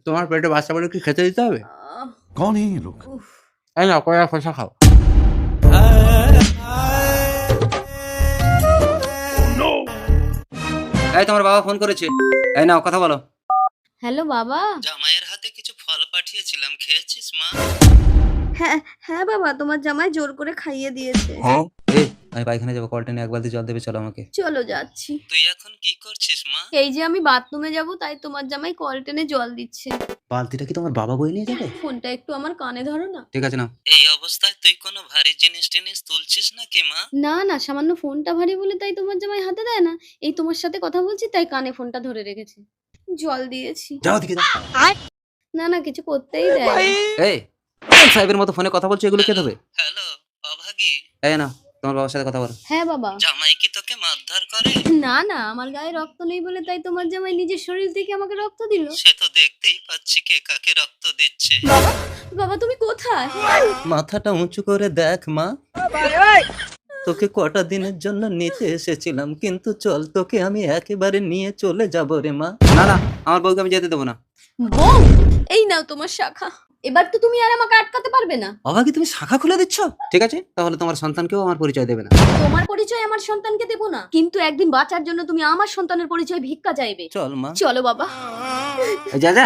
তোমার পেটে বাচ্চা বলে কি খেতে দিতে হবে? कौन है ये लोग? এই নাও কয়টা খোসা খাও। এই তোমার বাবা ফোন করেছে, এই নাও কথা বলো। হ্যালো বাবা। জামাইয়ের হাতে কিছু ফল পাঠিয়েছিলাম, খেয়েছিস মা? হ্যাঁ হ্যাঁ বাবা, তোমার জামাই জোর করে খাইয়ে দিয়েছে। এই আমি পায়খানা যাবো, কলটা নিয়ে এক বালতি জল দেবে, চলো আমাকে। চলো যাচ্ছি। তুই এখন কি করছিস মা? এই যে আমি বাথরুমে যাব, তাই তোমার জামাই কল টেনে জল দিচ্ছে। বালতিটা কি তোমার বাবা বয়ে নিয়ে যাবে? ফোনটা একটু আমার কানে ধরো না। ঠিক আছে না। এই অবস্থায় তুই কোনো ভারী জিনিস টিনিস তুলছিস নাকি মা? না না, সামান্য ফোনটা ভারী বলে তাই তোমার জামাই হাতে দেয় না। এই তোমার সাথে কথা বলছি তাই কানে ফোনটা ধরে রেখেছি। জল দিয়েছি। যাও দিকে যাও। না না, কিছু করতেই দেয় না। এই সাহেবের মতো ফোনে কথা বলছো, এগুলো কে দেবে? হ্যালো অভাগী, এই না তোমার বাবার সাথে কথা বলো। হ্যাঁ বাবা। জামাই কি তোকে মারধর করে? না না, আমার গায়ে রক্ত নেই বলে তাই তোমার জামাই নিজের শরীর থেকে আমাকে রক্ত দিল। সে তো দেখতেই পাচ্ছি কে কাকে রক্ত দিচ্ছে। বাবা বাবা, তুমি কোথায়? মাথাটা উঁচু করে দেখ মা, তোকে কটা দিনের জন্য নিতে এসেছিলাম, কিন্তু চল তোকে আমি একেবারে নিয়ে চলে যাব রে মা। না না, আমার বউকে আমি যেতে দেবো না। বউ, এই নাও তোমার শাখা। এবার তো তুমি আর আমাকে আটকাতে পারবে না। অভাগী তুমি শাখা খুলে দিচ্ছ? ঠিক আছে, তাহলে তোমার সন্তানকেও আমার পরিচয় দেবে না। তোমার পরিচয় আমার সন্তানকে দেবো না, কিন্তু একদিন বাঁচার জন্য তুমি আমার সন্তানের পরিচয় ভিক্ষা চাইবে। চল মা, চলো বাবা। যা যা।